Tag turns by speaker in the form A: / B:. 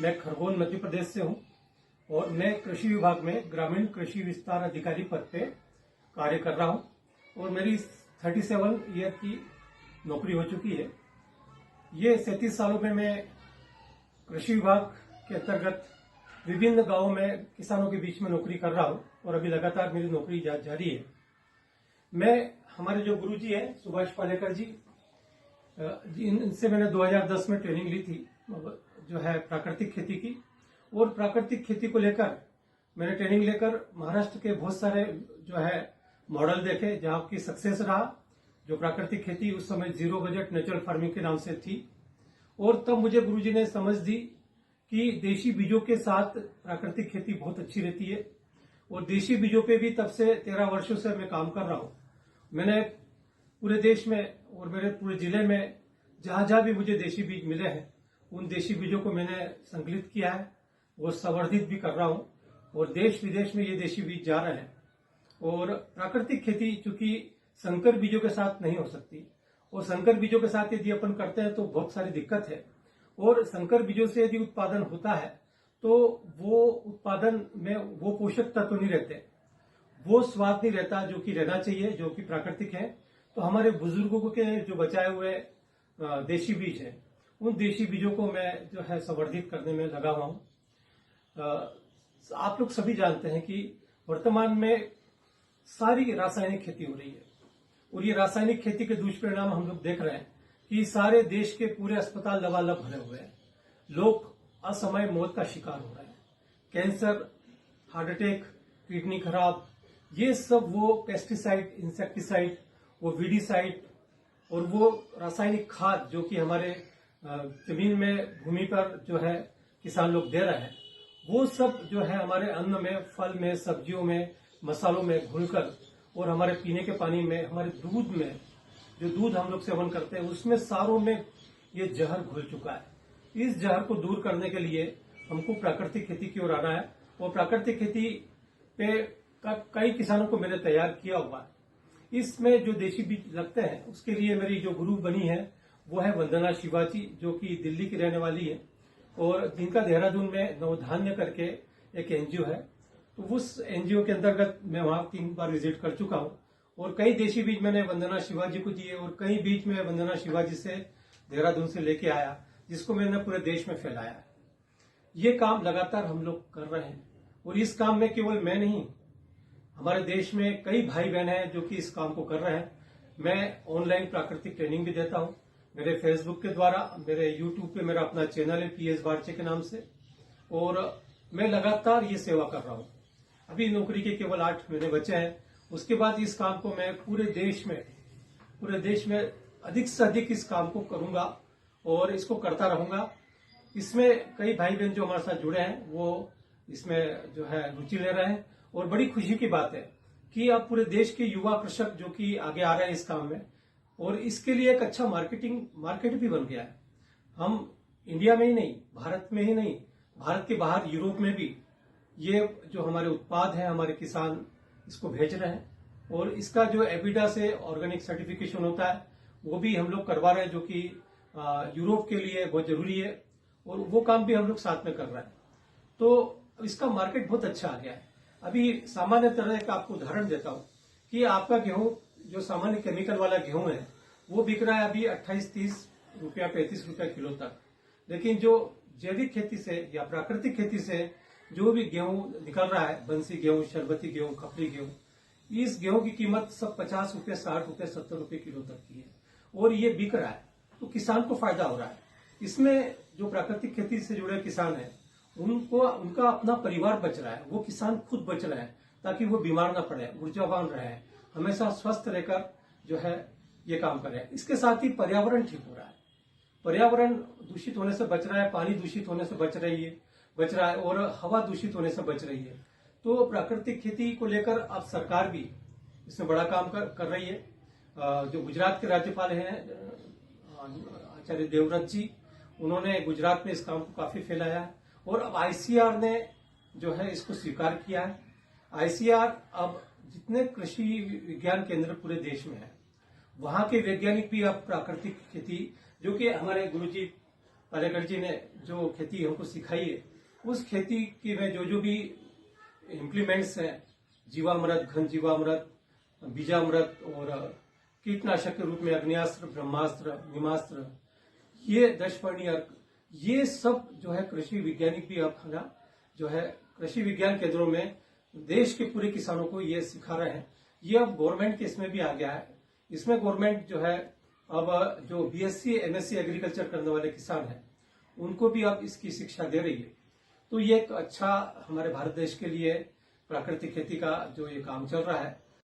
A: मैं खरगोन मध्य प्रदेश से हूं और मैं कृषि विभाग में ग्रामीण कृषि विस्तार अधिकारी पद पे कार्य कर रहा हूं और मेरी 37 ईयर की नौकरी हो चुकी है। ये 37 सालों में मैं कृषि विभाग के अंतर्गत विभिन्न गांवों में किसानों के बीच में नौकरी कर रहा हूं और अभी लगातार मेरी नौकरी जारी है। मैं हमारे जो गुरुजी हैं सुभाष पालेकर जी, इनसे मैंने 2010 में ट्रेनिंग ली थी जो है प्राकृतिक खेती की, और प्राकृतिक खेती को लेकर मैंने ट्रेनिंग लेकर महाराष्ट्र के बहुत सारे जो है मॉडल देखे जहां की सक्सेस रहा। जो प्राकृतिक खेती उस समय जीरो बजट नेचुरल फार्मिंग के नाम से थी, और तब मुझे गुरुजी ने समझ दी कि देशी बीजों के साथ प्राकृतिक खेती बहुत अच्छी रहती है। और देशी बीजों पे भी तब से 13 वर्षों से मैं काम कर रहा हूं। मैंने पूरे देश में और मेरे पूरे जिले में जहां जहां भी मुझे देशी बीज मिले हैं उन देशी बीजों को मैंने संकलित किया है, वो संवर्धित भी कर रहा हूं और देश विदेश में ये देशी बीज जा रहे हैं। और प्राकृतिक खेती चूंकि संकर बीजों के साथ नहीं हो सकती, और संकर बीजों के साथ यदि अपन करते हैं तो बहुत सारी दिक्कत है। और संकर बीजों से यदि उत्पादन होता है तो वो उत्पादन में वो पोषक तत्व नहीं रहते, वो स्वाद नहीं रहता जो कि रहना चाहिए, जो कि प्राकृतिक है। तो हमारे बुजुर्गों के जो बचाए हुए देशी बीज है, उन देशी बीजों को मैं जो है संवर्धित करने में लगा हुआ हूं। आप लोग सभी जानते हैं कि वर्तमान में सारी रासायनिक खेती हो रही है, और ये रासायनिक खेती के दुष्परिणाम हम लोग देख रहे हैं कि सारे देश के पूरे अस्पताल लबालब भरे हुए हैं। लोग असमय मौत का शिकार हो रहे हैं। कैंसर, हार्ट अटैक, किडनी खराब, ये सब वो पेस्टिसाइड, इंसेक्टिसाइड, वो वीडीसाइड और वो रासायनिक खाद जो कि हमारे जमीन में, भूमि पर जो है किसान लोग दे रहे हैं, वो सब जो है हमारे अन्न में, फल में, सब्जियों में, मसालों में घुलकर, और हमारे पीने के पानी में, हमारे दूध में, जो दूध हम लोग सेवन करते हैं उसमें सारों में ये जहर घुल चुका है। इस जहर को दूर करने के लिए हमको प्राकृतिक खेती की ओर आना है, और प्राकृतिक खेती पे कई किसानों को मैंने तैयार किया हुआ है। इसमें जो देशी बीज लगते हैं उसके लिए मेरी जो गुरु बनी है वो है वंदना शिवाजी, जो कि दिल्ली की रहने वाली है और जिनका देहरादून में नवधान्य करके एक एनजीओ है। तो उस एनजीओ के अंतर्गत मैं वहां 3 बार विजिट कर चुका हूं, और कई देशी बीज मैंने वंदना शिवाजी को दिए, और कई बीज में वंदना शिवाजी से देहरादून से लेके आया, जिसको मैंने पूरे देश में फैलाया है। ये काम लगातार हम लोग कर रहे हैं, और इस काम में केवल मैं नहीं, हमारे देश में कई भाई बहन हैं जो कि इस काम को कर रहे हैं। मैं ऑनलाइन प्राकृतिक ट्रेनिंग भी देता हूं, मेरे फेसबुक के द्वारा, मेरे यूट्यूब पे मेरा अपना चैनल है PS बारचे के नाम से, और मैं लगातार ये सेवा कर रहा हूं। अभी नौकरी के केवल 8 महीने बचे हैं, उसके बाद इस काम को मैं पूरे देश में अधिक से अधिक इस काम को करूंगा और इसको करता रहूंगा। इसमें कई भाई बहन जो हमारे साथ जुड़े हैं वो इसमें जो है रुचि ले रहे हैं, और बड़ी खुशी की बात है कि अब पूरे देश के युवा कृषक जो कि आगे आ रहे हैं इस काम में, और इसके लिए एक अच्छा मार्केट भी बन गया है। हम इंडिया में ही नहीं, भारत में ही नहीं, भारत के बाहर यूरोप में भी ये जो हमारे उत्पाद हैं, हमारे किसान इसको भेज रहे हैं, और इसका जो एबिडा से ऑर्गेनिक सर्टिफिकेशन होता है वो भी हम लोग करवा रहे हैं, जो कि यूरोप के लिए बहुत जरूरी है, और वो काम भी हम लोग साथ में कर रहे हैं। तो इसका मार्केट बहुत अच्छा आ गया है। अभी सामान्य तरह का आपको उदाहरण देता हूं कि आपका गेहूं जो सामान्य केमिकल वाला गेहूं है वो बिक रहा है अभी 28-30 रुपया, 35 रुपया किलो तक। लेकिन जो जैविक खेती से या प्राकृतिक खेती से जो भी गेहूं निकल रहा है, बंसी गेहूं, शरबती गेहूं, खपरी गेहूं, इस गेहूं की कीमत सब 50 रुपये, 60 रुपये, 70 रुपये किलो तक की है, और ये बिक रहा है। तो किसान को फायदा हो रहा है। इसमें जो प्राकृतिक खेती से जुड़े किसान हैं उनका अपना परिवार बच रहा है, वो किसान खुद बच रहे हैं, ताकि वो बीमार ना पड़े, ऊर्जावान रहे, हमेशा स्वस्थ रहकर जो है ये काम करें। इसके साथ ही पर्यावरण ठीक हो रहा है, पर्यावरण दूषित होने से बच रहा है, पानी दूषित होने से बच रहा है, और हवा दूषित होने से बच रही है। तो प्राकृतिक खेती को लेकर अब सरकार भी इसमें बड़ा काम कर रही है। जो गुजरात के राज्यपाल हैं आचार्य देवव्रत जी, उन्होंने गुजरात में इस काम को काफी फैलाया है, और अब ICAR ने जो है इसको स्वीकार किया है। ICAR अब जितने कृषि विज्ञान केंद्र पूरे देश में है, वहां के वैज्ञानिक भी अब प्राकृतिक खेती, जो कि हमारे गुरुजी पालेकर जी ने जो खेती हमको सिखाई है, उस खेती की में जो भी इम्प्लीमेंट्स हैं, जीवामृत, घन जीवामृत, बीजामृत और कीटनाशक के रूप में अग्नियास्त्र, ब्रह्मास्त्र, निमास्त्र, ये दशपर्णी अर्क, ये सब जो है कृषि वैज्ञानिक भी अब ना जो है कृषि विज्ञान केंद्रों में देश के पूरे किसानों को ये सिखा रहे हैं। ये अब गवर्नमेंट के इसमें भी आ गया है। इसमें गवर्नमेंट जो है अब जो बीएससी एमएससी एग्रीकल्चर करने वाले किसान हैं उनको भी अब इसकी शिक्षा दे रही है। तो ये एक अच्छा हमारे भारत देश के लिए प्राकृतिक खेती का जो ये काम चल रहा है